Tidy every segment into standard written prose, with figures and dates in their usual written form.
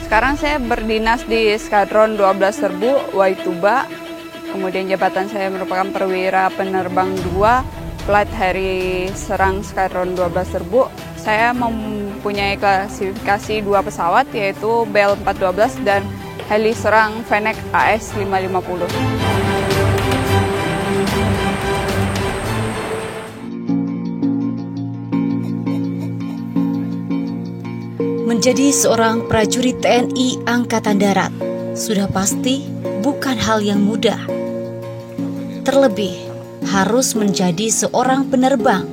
Sekarang saya berdinas di Skadron 12 Serbu, Waituba. Kemudian jabatan saya merupakan perwira penerbang 2, Flight Harry Serang Skadron 12 Serbu. Saya mempunyai klasifikasi 2 pesawat, yaitu Bell 412 dan Heli Serang Fennec AS 550. Menjadi seorang prajurit TNI Angkatan Darat sudah pasti bukan hal yang mudah. Terlebih harus menjadi seorang penerbang.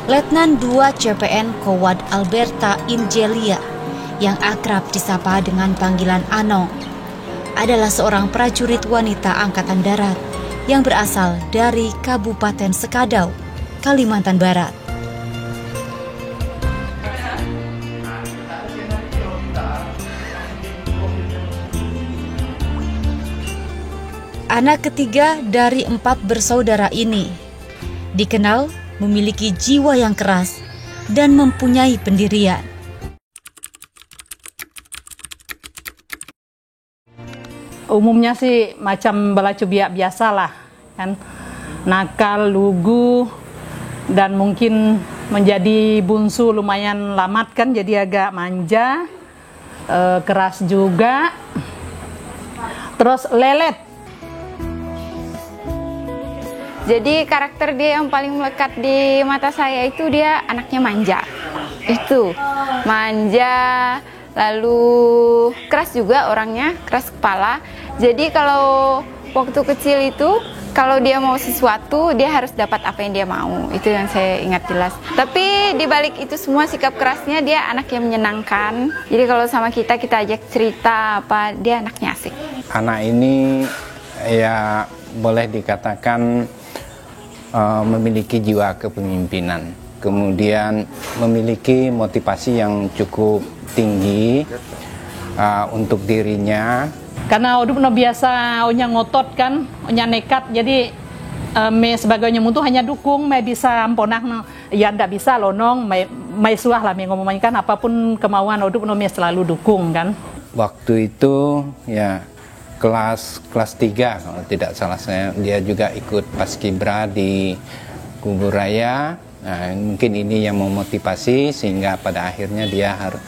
Letnan 2 CPN Kowad Alberta Ingelia yang akrab disapa dengan panggilan Anong adalah seorang prajurit wanita Angkatan Darat yang berasal dari Kabupaten Sekadau, Kalimantan Barat. Anak ketiga dari 4 bersaudara ini dikenal memiliki jiwa yang keras dan mempunyai pendirian. Umumnya sih macam belacu biasa lah, kan, nakal, lugu, dan mungkin menjadi bungsu lumayan lamat kan, jadi agak manja, keras juga, terus lelet. Jadi karakter dia yang paling melekat di mata saya itu dia anaknya manja. Itu, manja, lalu keras juga orangnya, keras kepala. Jadi kalau waktu kecil itu, kalau dia mau sesuatu, dia harus dapat apa yang dia mau. Itu yang saya ingat jelas. Tapi di balik itu semua sikap kerasnya, dia anak yang menyenangkan. Jadi kalau sama kita ajak cerita apa, dia anaknya asik. Anak ini ya boleh dikatakan memiliki jiwa kepemimpinan, kemudian memiliki motivasi yang cukup tinggi untuk dirinya. Karena udah no biasa onya ngotot kan, onya nekat, jadi me sebagainya mutu hanya dukung, me bisa amponah no, ya ndak bisa lonong, me suah lah me ngomongin kan, apapun kemauan udah no me selalu dukung kan. Waktu itu ya kelas 3 kalau tidak salah saya, dia juga ikut paskibra di Kubur Raya. Nah, mungkin ini yang memotivasi sehingga pada akhirnya dia harus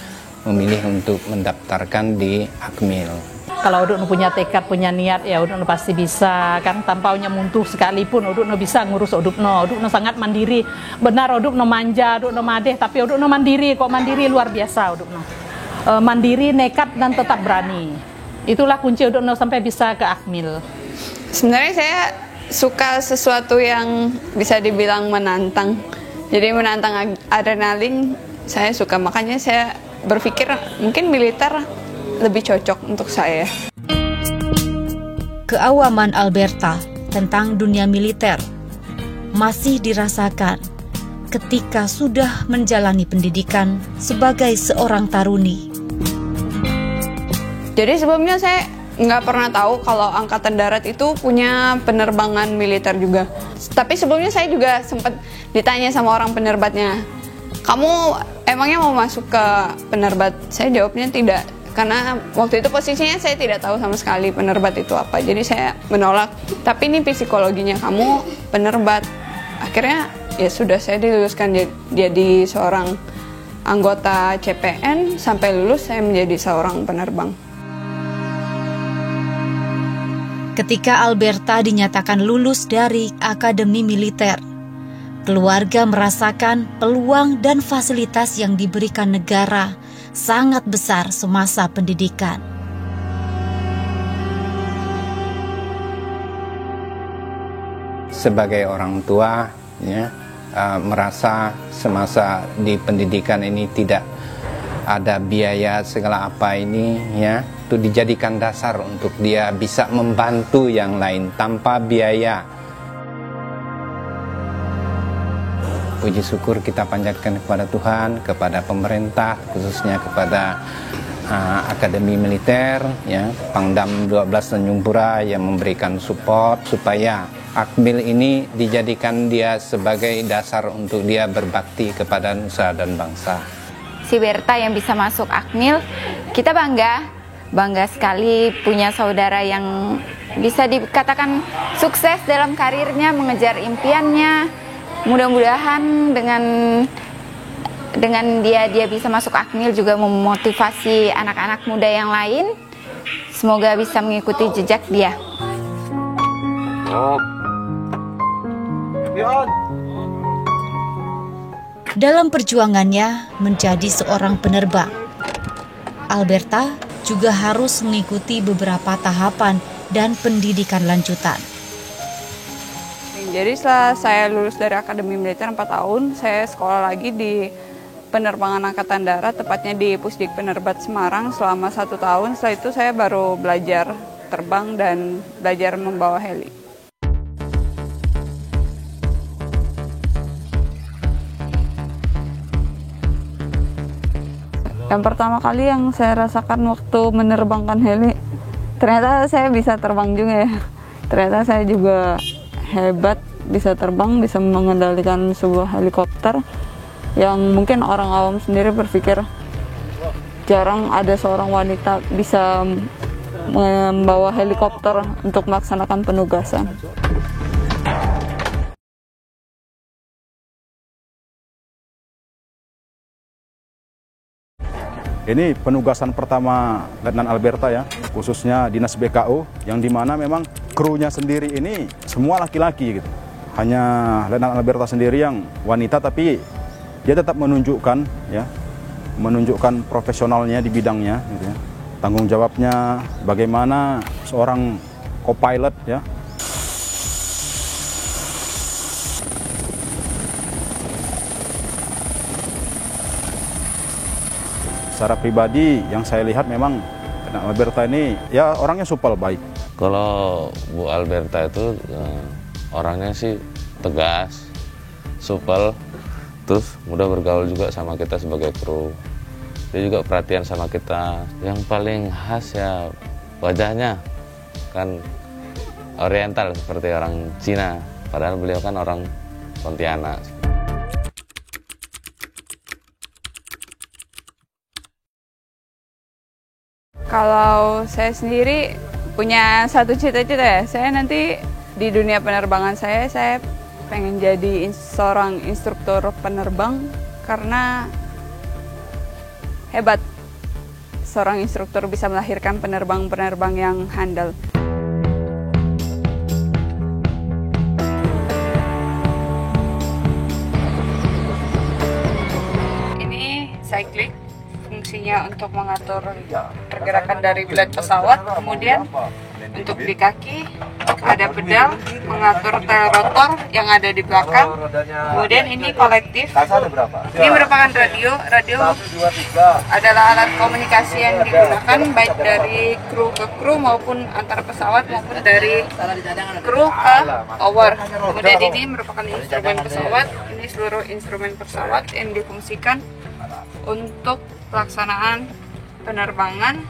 memilih untuk mendaftarkan di Akmil. Kalau Uduk punya tekad, punya niat, ya Uduk pasti bisa kan, tanpa punya muntuh sekalipun Uduk bisa ngurus Uduk sangat mandiri. Benar Uduk manja, Uduk madeh, tapi Uduk mandiri, kok mandiri luar biasa Uduk mandiri, nekat dan tetap berani. Itulah kunci Uduk sampai bisa ke Akmil. Sebenarnya saya suka sesuatu yang bisa dibilang menantang. Jadi menantang adrenalin saya suka, makanya saya berpikir mungkin militer lebih cocok untuk saya. Keawaman Alberta tentang dunia militer masih dirasakan ketika sudah menjalani pendidikan sebagai seorang taruni. Jadi sebelumnya saya nggak pernah tahu kalau Angkatan Darat itu punya penerbangan militer juga. Tapi sebelumnya saya juga sempat ditanya sama orang penerbatnya, kamu emangnya mau masuk ke penerbat? Saya jawabnya tidak, karena waktu itu posisinya saya tidak tahu sama sekali penerbat itu apa. Jadi saya menolak, tapi ini psikologinya kamu penerbat. Akhirnya ya sudah, saya diluluskan jadi seorang anggota CPN. Sampai lulus saya menjadi seorang penerbang. Ketika Alberta dinyatakan lulus dari Akademi Militer, keluarga merasakan peluang dan fasilitas yang diberikan negara sangat besar semasa pendidikan. Sebagai orang tua, ya, merasa semasa di pendidikan ini tidak ada biaya segala apa ini, ya, itu dijadikan dasar untuk dia bisa membantu yang lain tanpa biaya. puji syukur kita panjatkan kepada Tuhan, kepada pemerintah, khususnya kepada Akademi Militer, ya, Pangdam 12 Tanjung Pura yang memberikan support supaya Akmil ini dijadikan dia sebagai dasar untuk dia berbakti kepada nusa dan bangsa. Si Berta yang bisa masuk Akmil, kita bangga sekali punya saudara yang bisa dikatakan sukses dalam karirnya, mengejar impiannya. Mudah-mudahan dengan dia bisa masuk Akmil juga memotivasi anak-anak muda yang lain. Semoga bisa mengikuti jejak dia. Dalam perjuangannya menjadi seorang penerbang, Alberta juga harus mengikuti beberapa tahapan dan pendidikan lanjutan. Jadi setelah saya lulus dari Akademi Militer 4 tahun, saya sekolah lagi di Penerbangan Angkatan Darat, tepatnya di Pusdik Penerbat Semarang selama 1 tahun. Setelah itu saya baru belajar terbang dan belajar membawa heli. Yang pertama kali yang saya rasakan waktu menerbangkan heli, ternyata saya bisa terbang juga ya. Ternyata saya juga hebat, bisa terbang, bisa mengendalikan sebuah helikopter yang mungkin orang awam sendiri berpikir jarang ada seorang wanita bisa membawa helikopter untuk melaksanakan penugasan. Ini penugasan pertama Letnan Alberta ya, khususnya Dinas BKO, yang dimana memang krunya sendiri ini semua laki-laki gitu. Hanya Letnan Alberta sendiri yang wanita, tapi dia tetap menunjukkan profesionalnya di bidangnya, gitu ya. Tanggung jawabnya bagaimana seorang co-pilot ya. Secara pribadi yang saya lihat memang Alberta ini ya orangnya supel, baik. Kalau Bu Alberta itu orangnya sih tegas, supel, terus mudah bergaul juga sama kita sebagai kru. Dia juga perhatian sama kita. Yang paling khas ya wajahnya, kan oriental seperti orang Cina, padahal beliau kan orang Pontianak. Kalau saya sendiri punya satu cita-cita ya, saya nanti di dunia penerbangan saya pengen jadi seorang instruktur penerbang karena hebat. Seorang instruktur bisa melahirkan penerbang-penerbang yang handal. Ini cyclic, fungsinya untuk mengatur pergerakan dari blade pesawat. Kemudian untuk di kaki ada pedal mengatur tail rotor yang ada di belakang. Kemudian ini kolektif. Ini merupakan radio. Radio adalah alat komunikasi yang digunakan baik dari kru ke kru maupun antar pesawat maupun dari kru ke tower. Kemudian ini merupakan instrumen pesawat. Ini seluruh instrumen pesawat yang difungsikan untuk pelaksanaan penerbangan.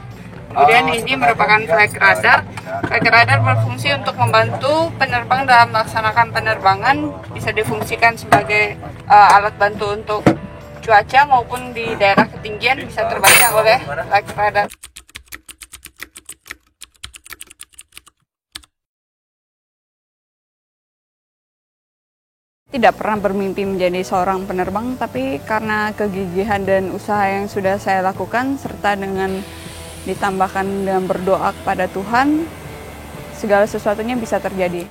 Kemudian ini merupakan flight radar. Flight radar berfungsi untuk membantu penerbang dalam melaksanakan penerbangan, bisa difungsikan sebagai alat bantu untuk cuaca maupun di daerah ketinggian bisa terbaca oleh flight radar. Tidak pernah bermimpi menjadi seorang penerbang, tapi karena kegigihan dan usaha yang sudah saya lakukan, serta dengan ditambahkan dengan berdoa kepada Tuhan, segala sesuatunya bisa terjadi.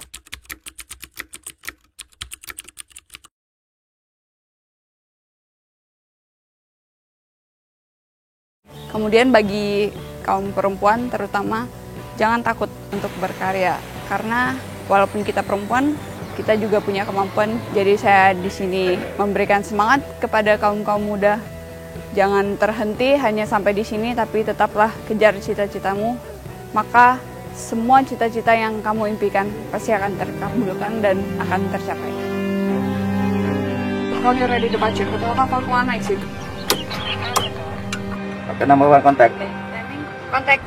Kemudian bagi kaum perempuan terutama, jangan takut untuk berkarya, karena walaupun kita perempuan, kita juga punya kemampuan. Jadi saya di sini memberikan semangat kepada kaum-kaum muda. Jangan terhenti hanya sampai di sini, tapi tetaplah kejar cita-citamu. Maka semua cita-cita yang kamu impikan pasti akan terkabulkan dan akan tercapai. When you're ready to departure, kapal keluar naik sih. Oke, number one contact. Kontak.